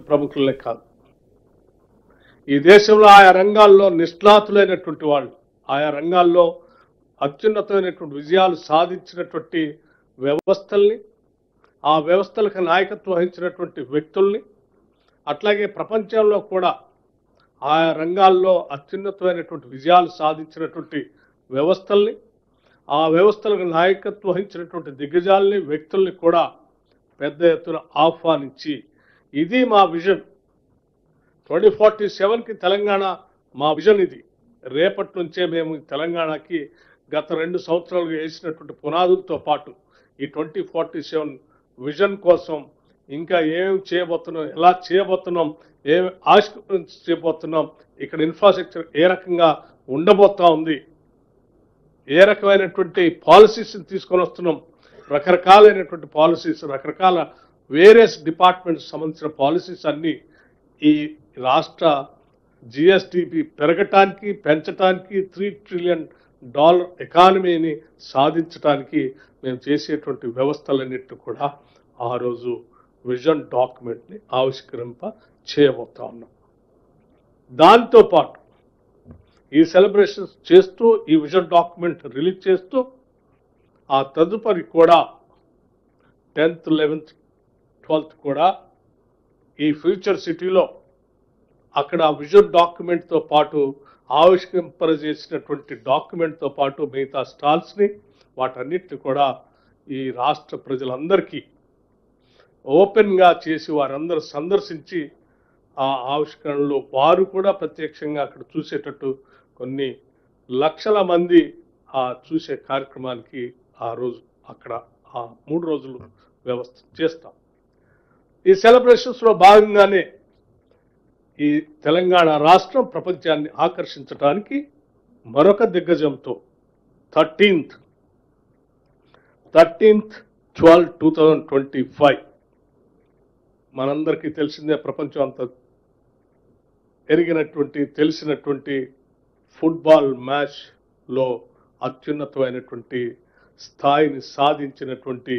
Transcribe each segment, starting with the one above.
ప్రముఖులనే కాదు, ఈ దేశంలో ఆయా రంగాల్లో నిష్ణాతులైనటువంటి వాళ్ళు, ఆయా రంగాల్లో అత్యున్నతమైనటువంటి విజయాలు సాధించినటువంటి వ్యవస్థల్ని, ఆ వ్యవస్థలకు నాయకత్వం వహించినటువంటి వ్యక్తుల్ని, అట్లాగే ప్రపంచంలో కూడా ఆయా రంగాల్లో అత్యున్నతమైనటువంటి విజయాలు సాధించినటువంటి వ్యవస్థల్ని, ఆ వ్యవస్థలకు నాయకత్వం వహించినటువంటి దిగ్గజాలని, వ్యక్తుల్ని కూడా పెద్ద ఎత్తున ఆహ్వానించి, ఇది మా విజన్ 2047కి తెలంగాణ మా విజన్ ఇది, రేపటి నుంచే మేము తెలంగాణకి గత 2 సంవత్సరాలుగా వేసినటువంటి పునాదులతో పాటు ఈ 2047 విజన్ కోసం ఇంకా ఏం చేయబోతున్నాం, ఎలా చేయబోతున్నాం, ఏం చేయబోతున్నాం, ఇక్కడ ఇన్ఫ్రాస్ట్రక్చర్ ఏ రకంగా ఉండబోతా ఉంది, ఏ రకమైనటువంటి పాలసీస్ తీసుకొని వస్తున్నాం, రకరకాలైనటువంటి పాలసీస్, రకరకాల వేరియస్ డిపార్ట్మెంట్స్ సంబంధించిన పాలసీస్ అన్నీ ఈ రాష్ట్ర జిఎస్డిపి పెరగటానికి, పెంచడానికి, $3 ట్రిలియన్ ఎకానమీని సాధించడానికి మేము చేసేటువంటి వ్యవస్థలన్నింటినీ కూడా ఆ రోజు విజన్ డాక్యుమెంట్ని ఆవిష్కరింప చేయబోతా ఉన్నాం. దాంతోపాటు ఈ సెలబ్రేషన్స్ చేస్తూ, ఈ విజన్ డాక్యుమెంట్ రిలీజ్ చేస్తూ, ఆ తదుపరి కూడా 10th, 11th, 12th కూడా ఈ ఫ్యూచర్ సిటీలో అక్కడ విజన్ డాక్యుమెంట్తో పాటు ఆవిష్కరింపజేసినటువంటి డాక్యుమెంట్తో పాటు మిగతా స్టాల్స్ని, వాటన్నిటిని కూడా ఈ రాష్ట్ర ప్రజలందరికీ ఓపెన్గా చేసి వారందరూ సందర్శించి ఆ ఆవిష్కరణలో వారు కూడా ప్రత్యక్షంగా అక్కడ చూసేటట్టు కొన్ని లక్షల మంది ఆ చూసే కార్యక్రమానికి ఆ రోజు అక్కడ ఆ 3 రోజులు వ్యవస్థ చేస్తాం. ఈ సెలబ్రేషన్స్లో భాగంగానే ఈ తెలంగాణ రాష్ట్రం ప్రపంచాన్ని ఆకర్షించడానికి మరొక దిగ్గజంతో 13th 12/2025 మనందరికీ తెలిసిందే, ప్రపంచం అంతా ఎరిగినటువంటి తెలిసినటువంటి ఫుట్బాల్ మ్యాచ్లో అత్యున్నతమైనటువంటి స్థాయిని సాధించినటువంటి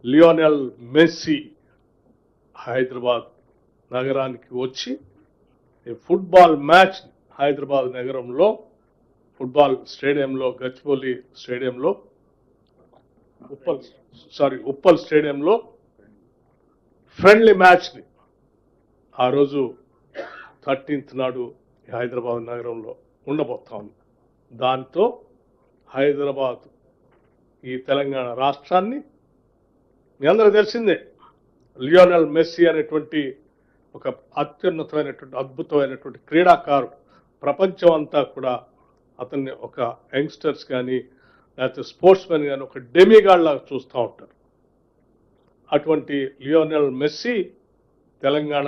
లియోనెల్ మెస్సీ హైదరాబాద్ నగరానికి వచ్చి ఈ ఫుట్బాల్ మ్యాచ్ హైదరాబాద్ నగరంలో ఫుట్బాల్ స్టేడియంలో, గచ్చిబౌలి స్టేడియంలో, ఉప్పల్ స్టేడియంలో ఫ్రెండ్లీ మ్యాచ్ని ఆ రోజు 13th నాడు హైదరాబాద్ నగరంలో ఉండబోతా ఉంది. దాంతో హైదరాబాద్ ఈ తెలంగాణ రాష్ట్రాన్ని, మీ అందరూ తెలిసిందే, లియోనెల్ మెస్సీ అనేటువంటి ఒక అత్యున్నతమైనటువంటి అద్భుతమైనటువంటి క్రీడాకారుడు, ప్రపంచం అంతా కూడా అతన్ని ఒక యంగ్స్టర్స్ కానీ లేకపోతే స్పోర్ట్స్ మెన్ కానీ ఒక డెమిగాడ్ లాగా చూస్తూ ఉంటారు. అటువంటి లియోనెల్ మెస్సీ తెలంగాణ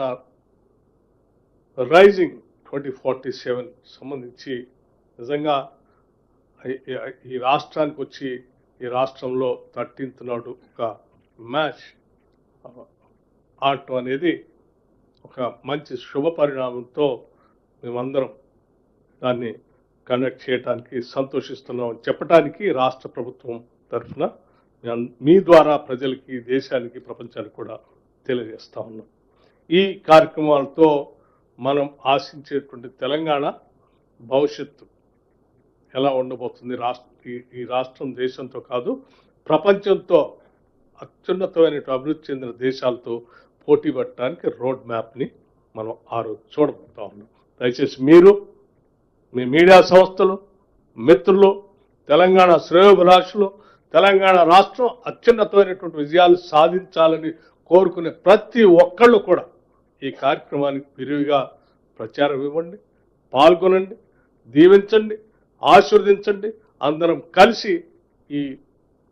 రైజింగ్ 2047 సంబంధించి నిజంగా ఈ రాష్ట్రానికి వచ్చి ఈ రాష్ట్రంలో 13th నాడు ఒక మ్యాచ్ ఆడటం అనేది ఒక మంచి శుభ పరిణామంతో మేమందరం దాన్ని కండక్ట్ చేయడానికి సంతోషిస్తున్నాం చెప్పడానికి రాష్ట్ర ప్రభుత్వం తరఫున మీ ద్వారా ప్రజలకి, దేశానికి, ప్రపంచానికి కూడా తెలియజేస్తా ఉన్నాం. ఈ కార్యక్రమాలతో మనం ఆశించేటువంటి తెలంగాణ భవిష్యత్తు ఎలా ఉండబోతుంది, ఈ రాష్ట్రం దేశంతో కాదు ప్రపంచంతో అత్యున్నతమైన అభివృద్ధి చెందిన దేశాలతో పోటీ పడటానికి రోడ్ మ్యాప్ని మనం ఆ రోజు చూడబోతా ఉన్నాం. దయచేసి మీరు, మీ మీడియా సంస్థలు, మిత్రులు, తెలంగాణ శ్రేయోభిలాషులు, తెలంగాణ రాష్ట్రం అత్యున్నతమైనటువంటి విజయాలు సాధించాలని కోరుకునే ప్రతి ఒక్కళ్ళు కూడా ఈ కార్యక్రమానికి విరివిగా ప్రచారం ఇవ్వండి, పాల్గొనండి, దీవించండి, ఆశీర్వదించండి. అందరం కలిసి ఈ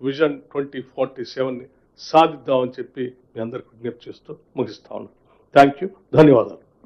విజన్ 2047ని సాధిద్దామని చెప్పి మీ అందరికి విజ్ఞప్తి చేస్తూ ముగిస్తా ఉన్నాను. థ్యాంక్ యూ, ధన్యవాదాలు.